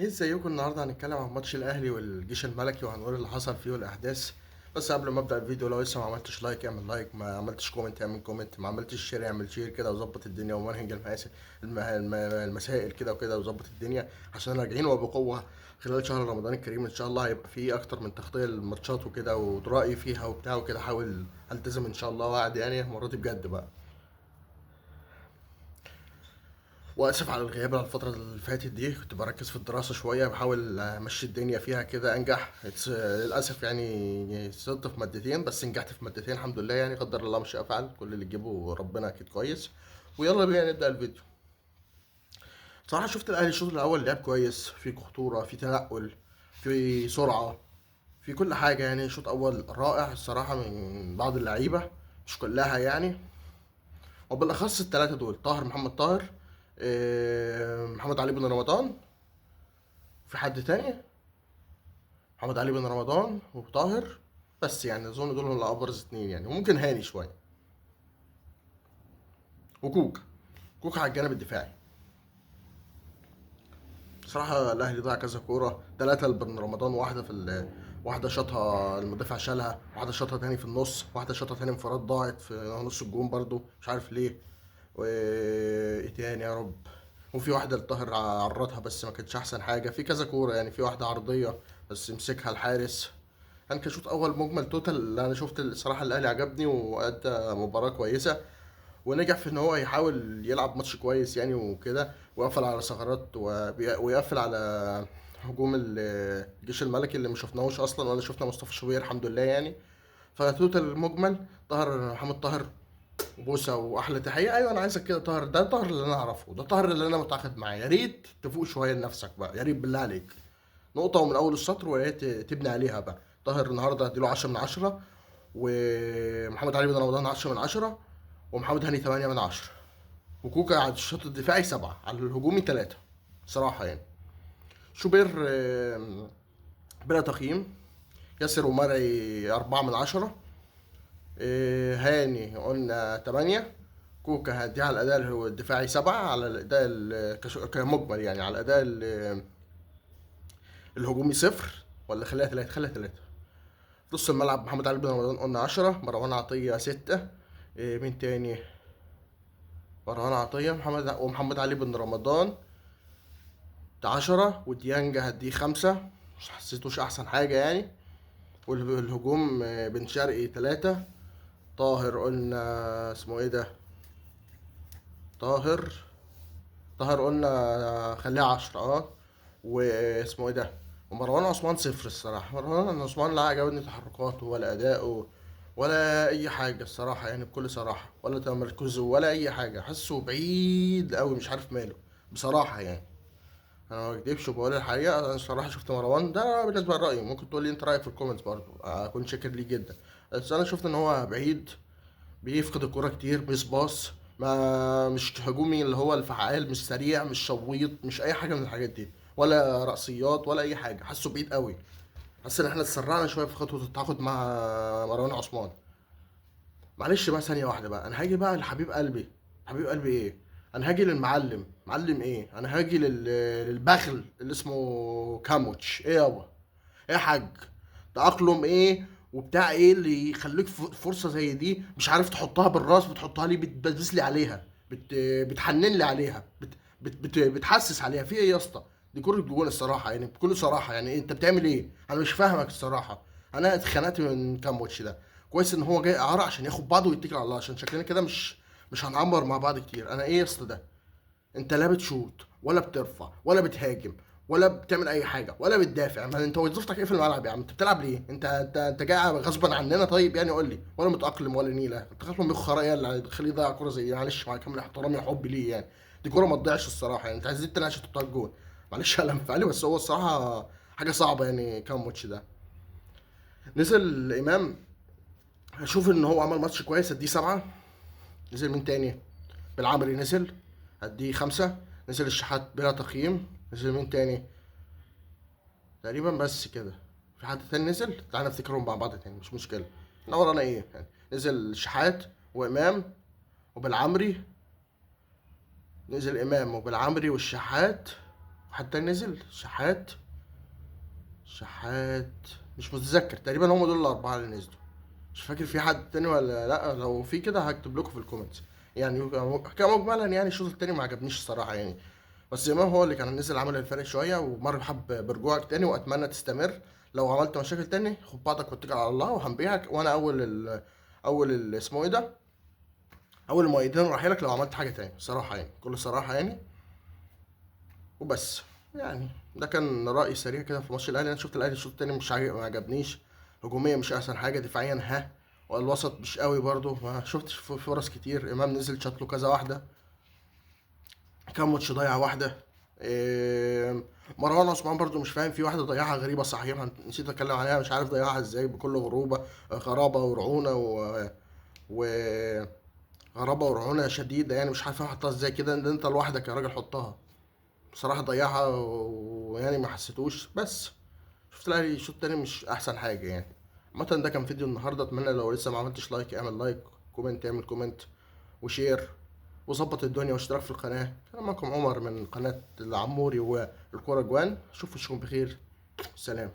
ايه ازيكم؟ النهارده هنتكلم عن ماتش الاهلي والجيش الملكي وهنقول اللي حصل فيه والاحداث. بس قبل ما ابدا الفيديو، لو لسه ما عملتش لايك اعمل لايك، ما عملتش كومنت اعمل كومنت، ما عملتش شير اعمل شير كده وظبط الدنيا ومنهج المسائل كده وكده وظبط الدنيا عشان راجعين وبقوه. خلال شهر رمضان الكريم ان شاء الله هيبقى فيه اكتر من تغطيه للماتشات وكده ورأيي فيها وبتاع وكده. حاول التزم ان شاء الله، وعد يعني المره دي بجد بقى. واسف على الغياب على الفترة اللي فاتت دي، كنت بركز في الدراسة شوية، بحاول امشي الدنيا فيها كده انجح. للاسف يعني سقطت في مادتين بس نجحت في مادتين الحمد لله، يعني قدر الله مش افعل، كل اللي تجيبه ربنا اكيد كويس. ويلا بينا نبدأ الفيديو. صراحة شفت الاهلي الشوط الاول لعب كويس، في خطورة، في تنقل، في سرعة، في كل حاجة. يعني شوط اول رائع الصراحة من بعض اللعيبة، مش كلها يعني، وبالاخص الثلاثة دول: طاهر، محمد طاهر، محمد علي بن رمضان. في حد تاني؟ محمد علي بن رمضان وطاهر. بس يعني اظن دول اللي ابرز اتنين يعني، وممكن هاني شويه، وكوكا. كوكا على الجانب الدفاعي. بصراحه الاهلي ضيع كذا كوره، ثلاثه لبن رمضان، واحده واحده شاطها المدافع شالها، واحده شاطها تاني في النص، واحده شاطها تاني انفراد ضاعت في نص الجون برضو مش عارف ليه. وايه تاني يا رب؟ وفي واحده الطاهر عرضها بس ما كانتش احسن حاجه. في كذا كوره يعني، في واحده عرضيه بس مسكها الحارس. يعني كشوط اول مجمل توتال انا شفت الصراحه الاهلي عجبني وادى مباراه كويسه، ونجح في ان هو يحاول يلعب ماتش كويس يعني وكده، ويقفل على ثغرات ويقفل على هجوم الجيش الملكي اللي ما شفناهوش اصلا، ولا شفنا مصطفى شوبير الحمد لله يعني. فتوتال المجمل، طاهر، محمد طاهر، بوسه واحلى تحيه. ايوه انا عايزك كده طاهر، ده طاهر اللي انا اعرفه، ده طاهر اللي انا متعاقد معاه. يا ريت تفوق شويه لنفسك بقى، يا ريت بالله عليك. نقطة ومن أول السطر، ويا ريت تبني عليها بقى. طاهر النهاردة هديله 10 من 10، ومحمد علي بن رمضان 10 من 10، ومحمد هاني 8 من 10، وكوكا على الشوط الدفاعي 7، على الهجومي 3. صراحة يعني شوبير بلا تقييم. ياسر ومرعي 4 من 10. هاني قلنا 8. كوكا هديه على الأداء الدفاعي 7، على الأداء كمجمل يعني، على الأداء الهجومي 0. ولا خليها 3، خليها 3. نص الملعب محمد علي بن رمضان قلنا 10، مروان عطية 6. إيه مين تاني؟ مروان عطية، ومحمد علي بن رمضان 10، وديانج هديه 5، مش حسيتوش أحسن حاجة يعني. والهجوم بن شرقي 3. طاهر قلنا اسمه ايه ده؟ طاهر. طاهر قلنا خليه 10 واسمه ايه ده؟ ومروان عثمان 0. الصراحة مروان عثمان لا عجبني تحركاته ولا أداؤه ولا أي حاجة الصراحة يعني، بكل صراحة، ولا تمركزه ولا أي حاجة. حاسه بعيد أوي، مش عارف ماله بصراحة يعني. أنا ما بكدبش وبقول الحقيقة، أنا الصراحة شفت مروان ده بالنسبة لرأيي، ممكن تقول لي أنت رأيك في الكومنتس برضه، أكون شاكر ليه جدا. بس أنا شفت إن هو بعيد، بيفقد الكرة كتير، بيسباص، ما مش هجومي اللي هو الفعال، مش سريع، مش شويط، مش اي حاجه من الحاجات دي، ولا رأسيات ولا اي حاجه. حاسه بعيد قوي. حاسس ان احنا اتسرعنا شويه في خطوه التعاقد مع مروان عثمان. معلش بقى ثانيه واحده بقى، انا هاجي بقى لحبيب قلبي. حبيب قلبي ايه؟ انا هاجي للمعلم. معلم ايه؟ انا هاجي للبخل اللي اسمه كاموتش. ايه يابا؟ ايه يا حاج؟ تأقلم ايه وبتاع ايه اللي يخليك فرصة زي دي مش عارف تحطها بالراس؟ بتحطها لي، بتبزز لي عليها، بتحنن لي عليها، بتحسس عليها في ايه يا اسطى؟ دي كرة جوان الصراحة يعني، بكل صراحة يعني. انت بتعمل ايه؟ انا مش فاهمك الصراحة. انا اتخنقت من كام ماتش ده. كويس ان هو جاي اعاره عشان ياخد بعضه ويتكل على الله، عشان شكلنا كده مش هنعمر مع بعض كتير. انا ايه يا اسطى ده؟ انت لا بتشوط ولا بترفع ولا بتهاجم ولا بتعمل اي حاجه ولا بتدافع. ما انت وظيفتك ايه في الملعب يا عم؟ انت بتلعب ليه؟ انت جاي غصبا عننا؟ طيب يعني قول لي، ولا متاقلم ولا نيله؟ انت غصبا بيخ خرايا اللي هتخليه يضيع كوره زي دي؟ معلش مع كامل احترامي وحبي ليه يعني، دي كوره ما تضيعش الصراحه يعني. انت عايز تاني عشان تحطها الجون؟ معلش على انفعالي، بس هو الصراحه حاجه صعبه يعني. كام ماتش ده نزل الامام، هشوف ان هو عمل ماتش كويس اديه 7. نزل مين تاني؟ بالعمري نزل، هديه 5. نزل الشحات بلا تقييم. نزل مين تاني؟ تقريبا بس كده. في حد تاني نزل؟ تعالى نفتكرهم مع بعض تاني مش مشكلة. نور انا ايه يعني. نزل شحات وامام وبالعمري. نزل امام وبالعمري والشحات حتى نزل شحات. شحات. مش متذكر، تقريبا هم دول الاربعه اللي نزلوا. مش فاكر في حد تاني ولا لا، لو في كده هكتب لكم في الكومنتس. يعني كمجملا يعني الشوط التاني ما عجبنيش الصراحه يعني. بس امام هو اللي كان نزل عمل الفرق شويه، ومرحب برجوعك تاني واتمنى تستمر. لو عملت مشاكل تاني خد بعضك واتكل على الله وهنبيعك، وانا اسمه ايه ده، اول المؤيدين رايح لك لو عملت حاجه تاني صراحه يعني، بكل صراحه يعني. وبس. يعني ده كان رأي سريع كده في ماتش الاهلي. انا شفت الاهلي الشوط التاني مش عاجب، ما عجبنيش. هجوميا مش احسن حاجه، دفاعيا ها، والوسط مش قوي برضه، ما شفتش فرص كتير. امام نزل شاط له كذا واحده، كان ماتش ضيع واحده. مروان عثمان برضو مش فاهم، في واحده ضيعها غريبه صحيح، نسيت اتكلم عليها، مش عارف ضيعها ازاي بكل غرابه ورعونه و غرابه ورعونه شديده يعني. مش عارف احطها ازاي كده، ان انت لوحدك يا راجل حطها. بصراحة ضيعها ويعني ما حسيتوش. بس شفت الاهلي الشوط التاني مش احسن حاجة يعني. عامة ده كان فيديو النهاردة، اتمنى لو لسه ما عملتش لايك اعمل لايك، كومنت اعمل كومنت، وشير، وظبط الدنيا واشتراك في القناة. كان معكم عمر من قناة العموري والكورة جوان. اشوف وشكم بخير. سلام.